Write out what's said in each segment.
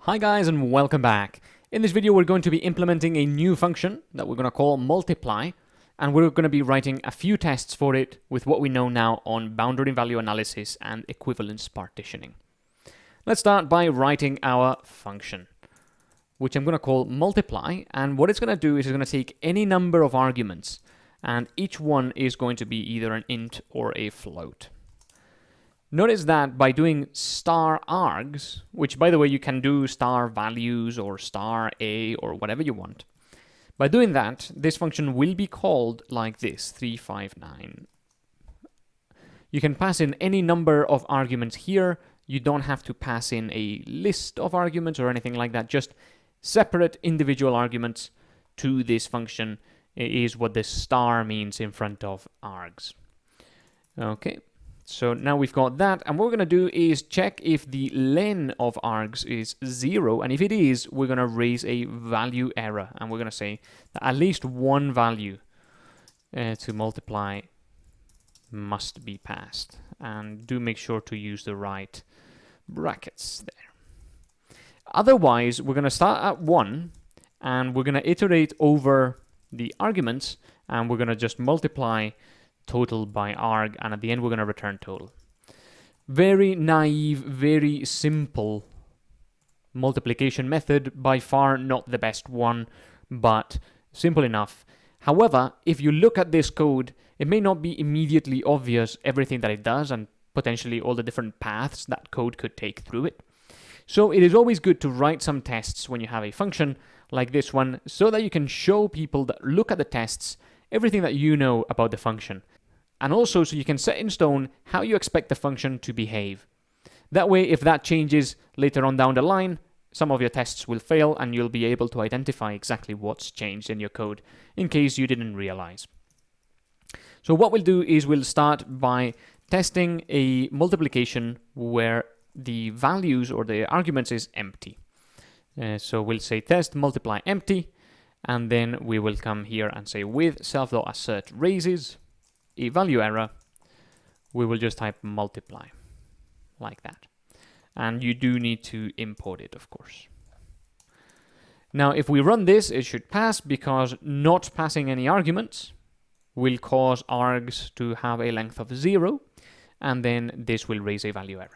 Hi guys and welcome back. In this video we're going to be implementing a new function that we're going to call multiply, and we're going to be writing a few tests for it with what we know now on boundary value analysis and equivalence partitioning. Let's start by writing our function, which I'm going to call multiply, and what it's going to do is it's going to take any number of arguments, and each one is going to be either an int or a float. Notice that by doing star args, which by the way you can do star values or star a or whatever you want, by doing that, this function will be called like this, 359. You can pass in any number of arguments here. You don't have to pass in a list of arguments or anything like that. Just separate individual arguments to this function is what the star means in front of args. Okay. So now we've got that, and what we're going to do is check if the len of args is 0, and if it is, we're going to raise a value error, and we're going to say that at least one value to multiply must be passed, and do make sure to use the right brackets there. Otherwise, we're going to start at 1, and we're going to iterate over the arguments, and we're going to just multiply total by arg, and at the end we're going to return total. Very naive, very simple multiplication method, by far not the best one, but simple enough. However, if you look at this code, it may not be immediately obvious everything that it does and potentially all the different paths that code could take through it. So it is always good to write some tests when you have a function like this one, so that you can show people that look at the tests everything that you know about the function, and also so you can set in stone how you expect the function to behave. That way, if that changes later on down the line, some of your tests will fail and you'll be able to identify exactly what's changed in your code in case you didn't realize. So what we'll do is we'll start by testing a multiplication where the values or the arguments is empty. So we'll say test multiply empty, and then we will come here and say with self.assert raises a value error. We will just type multiply like that, and you do need to import it, of course. Now if we run this, it should pass, because not passing any arguments will cause args to have a length of 0, and then this will raise a value error.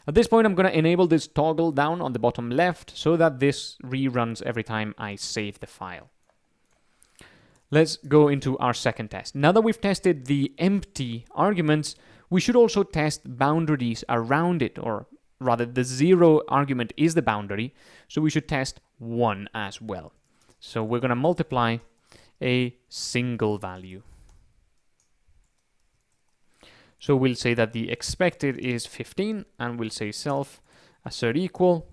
At this point, I'm going to enable this toggle down on the bottom left so that this reruns every time I save the file. Let's go into our second test. Now that we've tested the empty arguments, we should also test boundaries around it, or rather the 0 argument is the boundary, so we should test 1 as well. So we're going to multiply a single value. So we'll say that the expected is 15, and we'll say self assert equal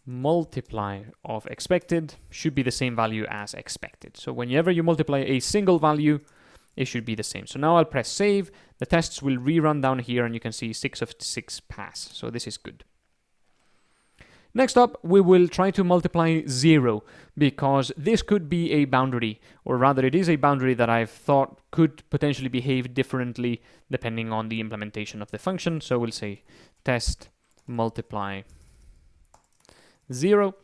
multiply of expected should be the same value as expected. So whenever you multiply a single value, it should be the same. So now I'll press save. The tests will rerun down here, and you can see 6 of 6 pass. So this is good. Next up, we will try to multiply 0, because this could be a boundary, or rather it is a boundary that I've thought could potentially behave differently depending on the implementation of the function. So we'll say test multiply 0,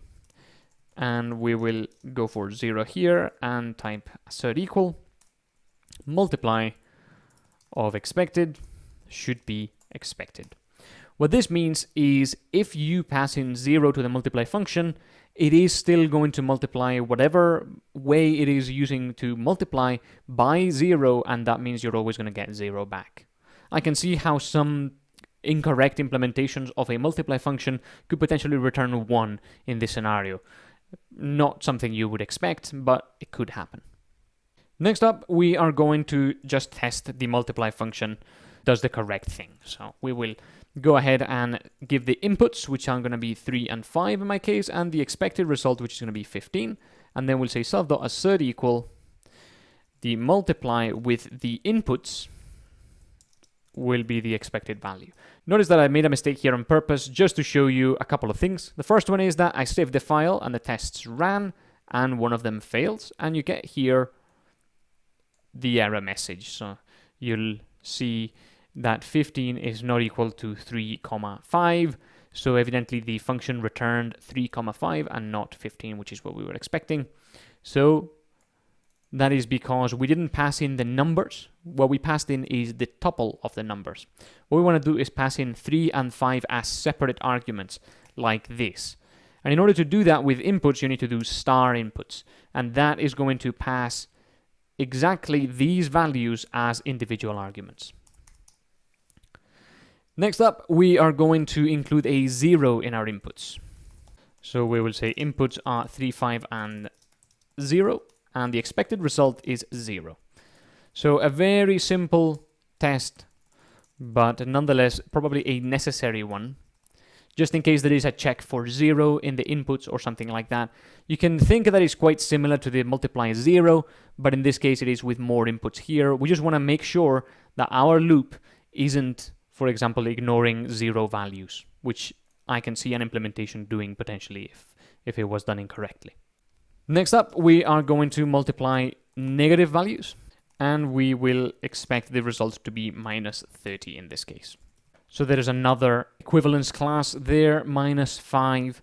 and we will go for 0 here and type assert equal multiply of expected should be expected. What this means is if you pass in 0 to the multiply function, it is still going to multiply whatever way it is using to multiply by 0, and that means you're always going to get 0 back. I can see how some incorrect implementations of a multiply function could potentially return 1 in this scenario. Not something you would expect, but it could happen. Next up, we are going to just test the multiply function does the correct thing. So we will go ahead and give the inputs, which are going to be 3 and 5 in my case, and the expected result, which is going to be 15. And then we'll say self.assert equal the multiply with the inputs will be the expected value. Notice that I made a mistake here on purpose just to show you a couple of things. The first one is that I saved the file and the tests ran, and one of them fails, and you get here the error message. So you'll see that 15 is not equal to 3, 5. So evidently the function returned 3,5 and not 15, which is what we were expecting. So that is because we didn't pass in the numbers. What we passed in is the tuple of the numbers. What we want to do is pass in 3 and 5 as separate arguments, like this. And in order to do that with inputs, you need to do star inputs. And that is going to pass exactly these values as individual arguments. Next up, we are going to include a 0 in our inputs. So we will say inputs are 3, 5, and 0, and the expected result is 0. So a very simple test, but nonetheless probably a necessary one. Just in case there is a check for 0 in the inputs or something like that. You can think that it's quite similar to the multiply 0, but in this case it is with more inputs here. We just want to make sure that our loop isn't, for example, ignoring 0 values, which I can see an implementation doing potentially if it was done incorrectly. Next up, we are going to multiply negative values, and we will expect the results to be minus 30 in this case. So there is another equivalence class there, minus 5,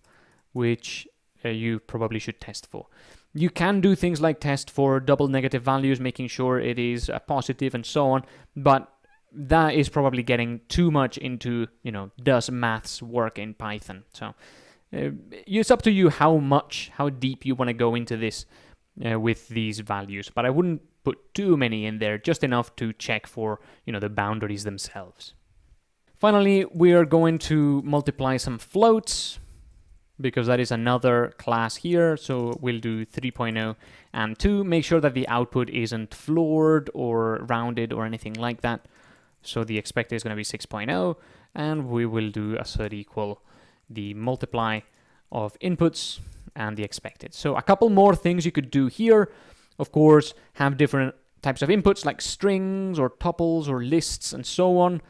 which you probably should test for. You can do things like test for double negative values, making sure it is a positive and so on, but that is probably getting too much into, does maths work in Python? So it's up to you how deep you want to go into this with these values, but I wouldn't put too many in there, just enough to check for, the boundaries themselves. Finally, we are going to multiply some floats, because that is another class here. So we'll do 3.0 and 2. Make sure that the output isn't floored or rounded or anything like that. So the expected is going to be 6.0, and we will do assert equal the multiply of inputs and the expected. So a couple more things you could do here. Of course, have different types of inputs like strings or tuples or lists and so on.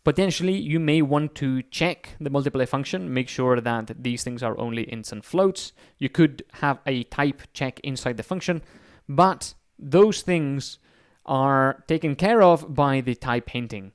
Potentially, you may want to check the multiply function, make sure that these things are only instant floats. You could have a type check inside the function, but those things are taken care of by the type hinting.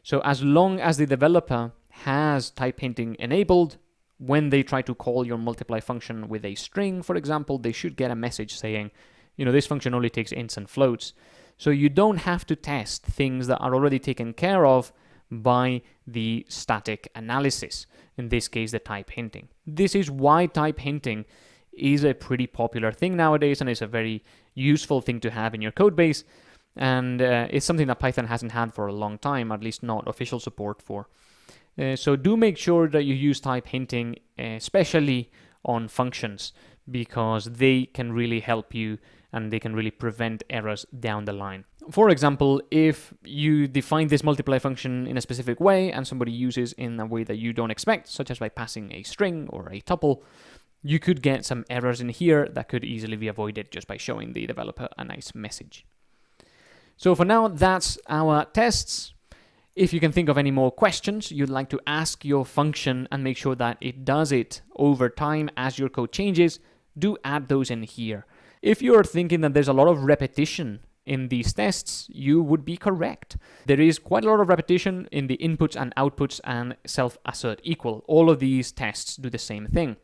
So as long as the developer has type hinting enabled, when they try to call your multiply function with a string, for example, they should get a message saying, this function only takes instant floats. So you don't have to test things that are already taken care of by the static analysis, in this case the type hinting. This is why type hinting is a pretty popular thing nowadays, and it's a very useful thing to have in your code base, and it's something that Python hasn't had for a long time, at least not official support for. So do make sure that you use type hinting, especially on functions, because they can really help you and they can really prevent errors down the line. For example, if you define this multiply function in a specific way and somebody uses in a way that you don't expect, such as by passing a string or a tuple, you could get some errors in here that could easily be avoided just by showing the developer a nice message. So for now, that's our tests. If you can think of any more questions you'd like to ask your function and make sure that it does it over time as your code changes, do add those in here. If you're thinking that there's a lot of repetition in these tests, you would be correct. There is quite a lot of repetition in the inputs and outputs and self-assert equal. All of these tests do the same thing.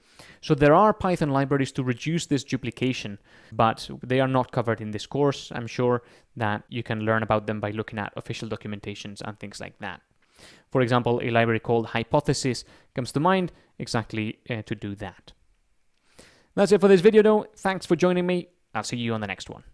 So there are Python libraries to reduce this duplication, but they are not covered in this course. I'm sure that you can learn about them by looking at official documentations and things like that. For example, a library called Hypothesis comes to mind exactly to do that. That's it for this video though. Thanks for joining me. I'll see you on the next one.